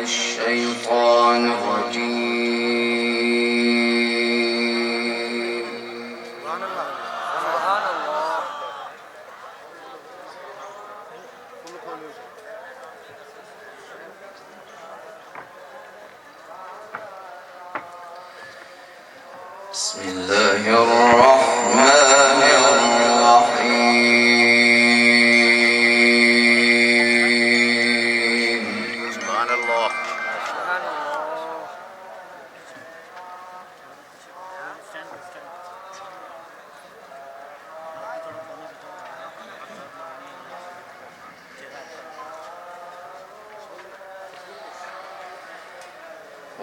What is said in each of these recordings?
الشيطان الرجيم. سبحان الله سبحان الله. بسم الله الرحمن الرحيم. سبحان الله.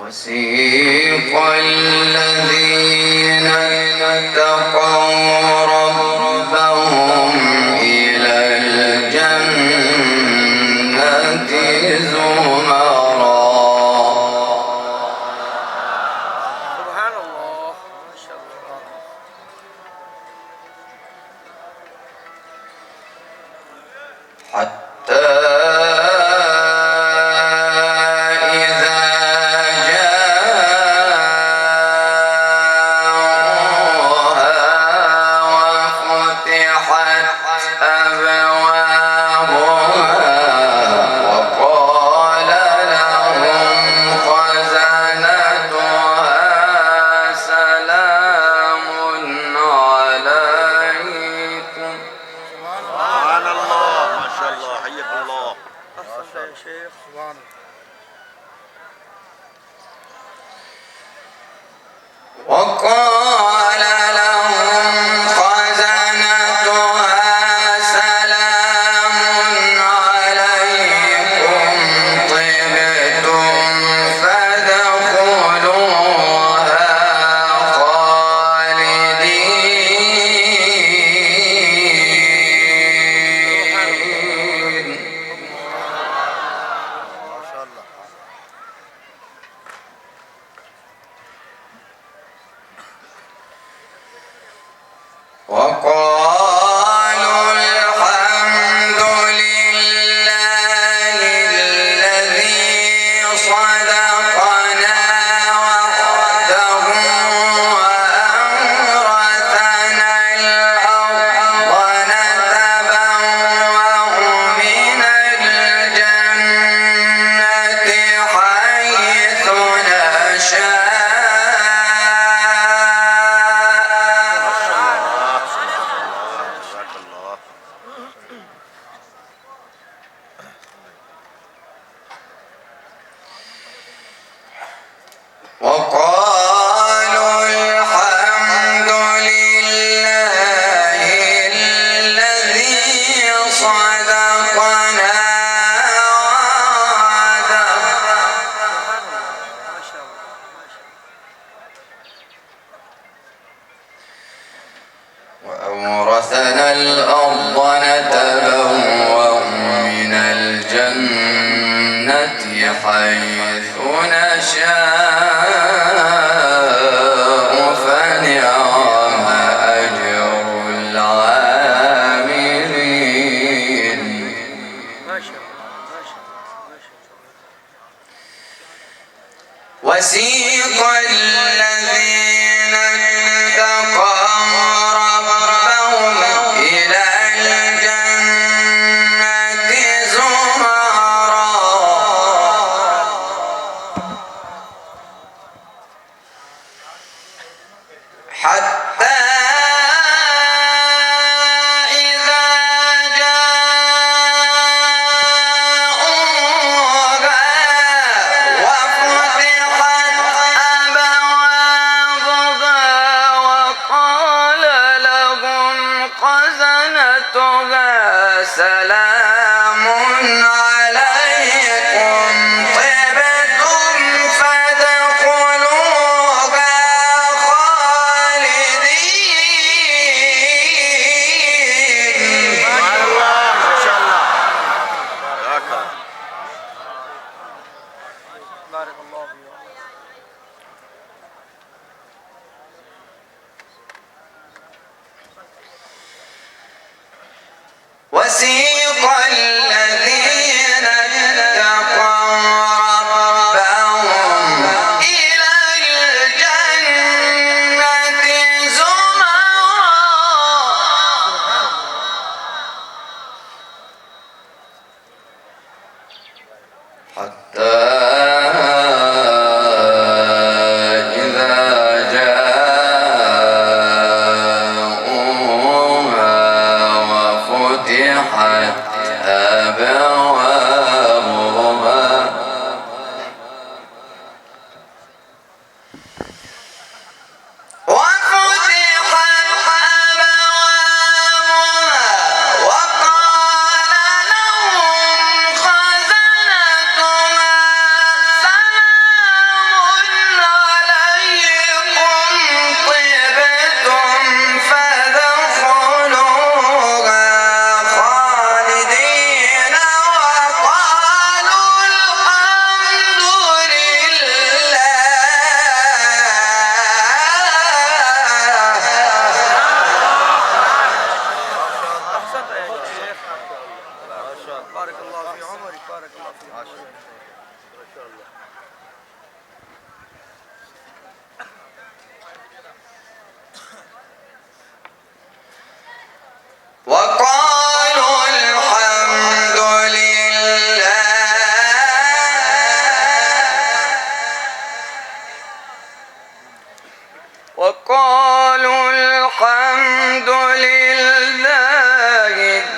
وسيق الذين اتقوا ربهم إلى الجنة زمرا. سبحان الله ما شاء الله. حتى وقال لهم خزنتها سلام عليكم طبتم فادخلوها خالدين. وقالوا الحمد لله الذي صدقنا وعده وأورثنا الأرض نتبوأ من الجنة حيث نشاء. وقالوا الحمد لله الذي صدقنا وأورثنا الأرض نتبوأ من الجنة حيث نشاء فنعم أجر العاملين. وسيق الذين اتقوا ربهم إلى الجنة زمرا حتى إذا جاءوها وفتحت أبوابها وقال لهم خزنتها سلام عليكم طبتم فادخلوها خالدين. ما شاء الله. بارك الله فيك. وسيق الذين اتقوا حتى إذا جاءوها وفتحت أبوابها بارك الله في عمرك، بارك الله في عمرك. وقالوا الحمد لله وقالوا الحمد لله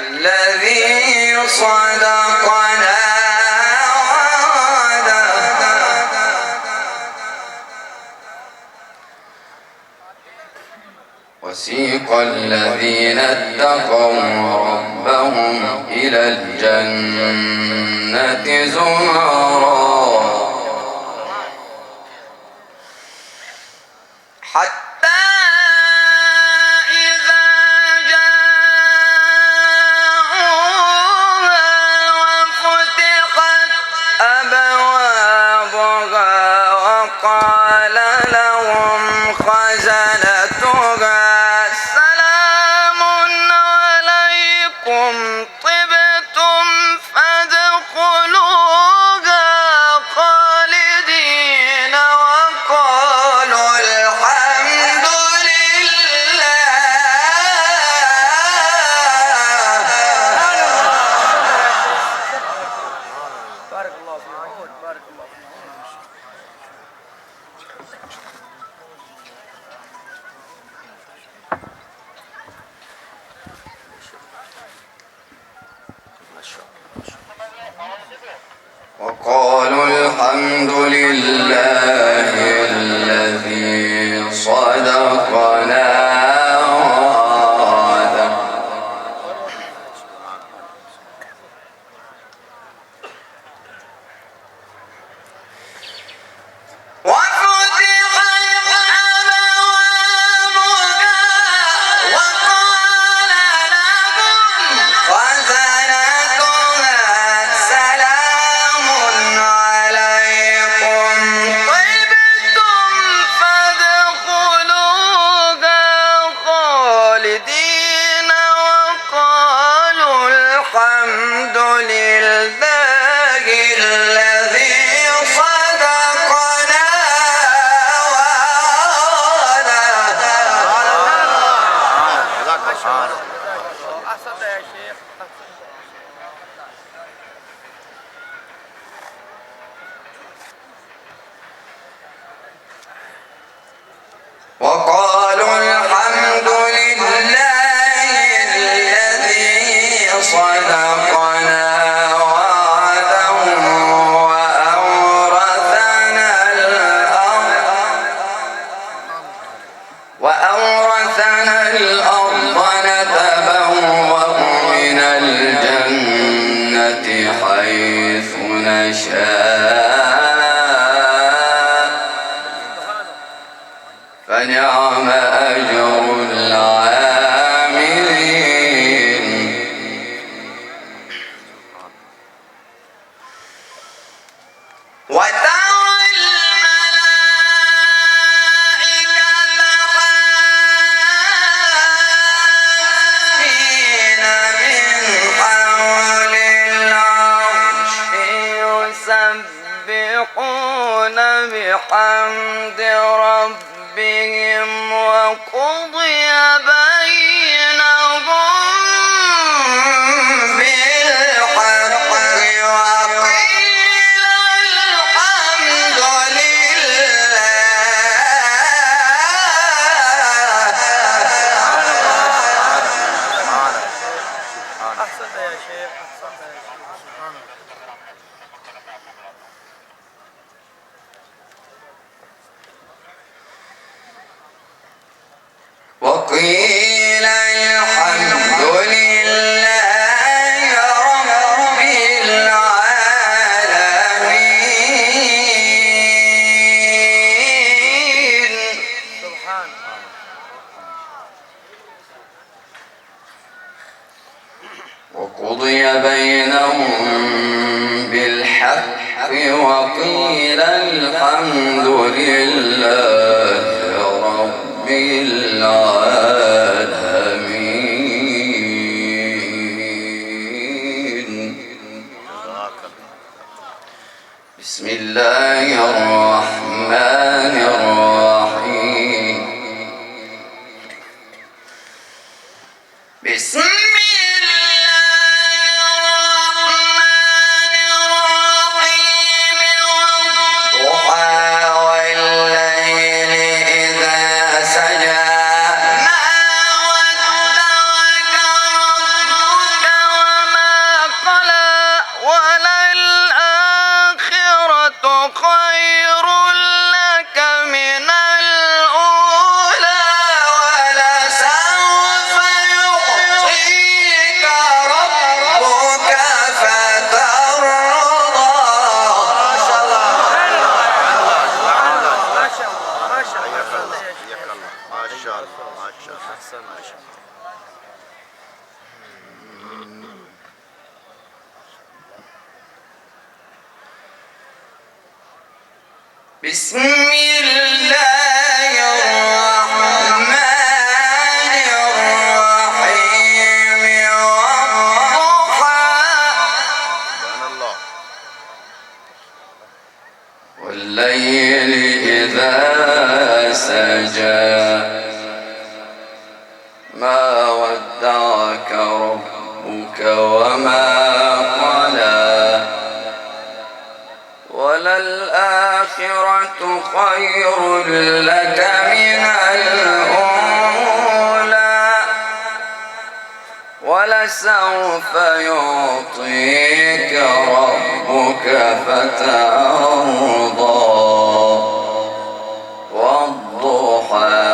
الذي صدقنا وسيق الذين اتقوا ربهم إلى الجنة زمرا حتى إذا جاءوها وفتحت أبوابها وقال لهم خزنتها سلام عليكم طبتم فادخلوها خالدين وقالوا الحمد لله بارك الله في عمرك، بارك الله في عمرك. وقالوا الحمد لله الذي صدقنا وعده وفتحت أبوابها وقال لهم خزنتها سلام عليكم طبتم فادخلوها خالدين وقالوا الحمد لله الذي صدقنا وعده أحسنت يا شيخ. وقالوا الحمد لله الذي صدقنا وعده وأورثنا الأرض نتبوأ من الجنة حيث نشاء فنعم أجر العاملين وترى الملائكة حافين من حول العرش يسبحون بحمد ربهم وقضي بينهم بالحق وقيل وقيل الحمد لله رب العالمين. بسم الله الرحمن الرحيم. بسم بسم الله الرحمن الرحيم. والليل إذا سجى ما ودعك ربك وما قلى وللآخرة خير لك من الأولى ولسوف يعطيك ربك فترضى. والضحى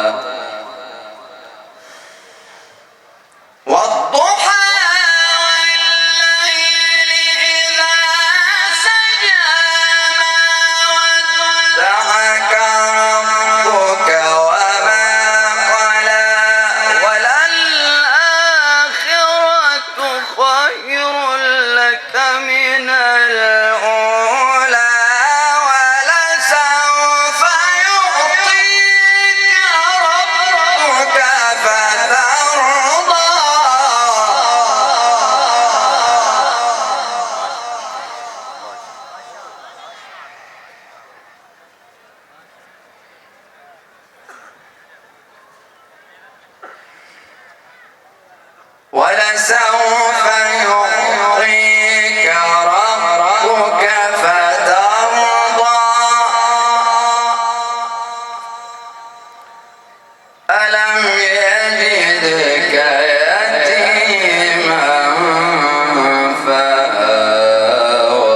ولسوف يعطيك ربك فترضى. ألم يجدك يتيما فآوى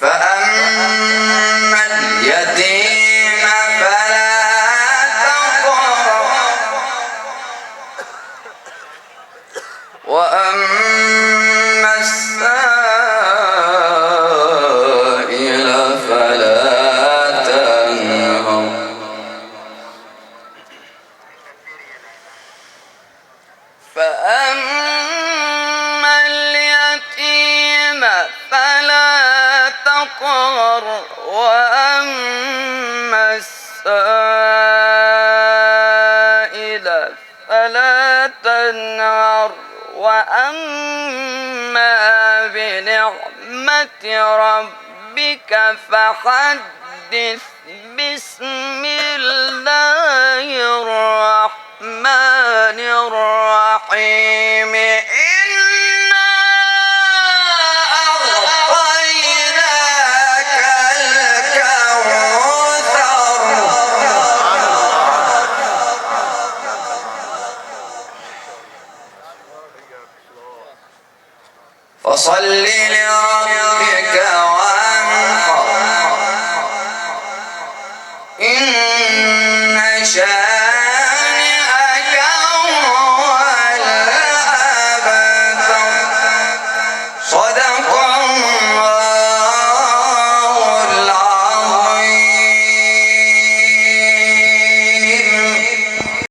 فأما اليتيم فلا تقهر وأما السائل فلا تنهر. فأما اليتيم فلا تقهر وأما السائل فلا تنهر وأما بنعمة ربك فحدث. بسم الله الرحمن الرحيم. إنا أعطيناك فصل لربك وانحر إن شانئك هو الأبتر. صدق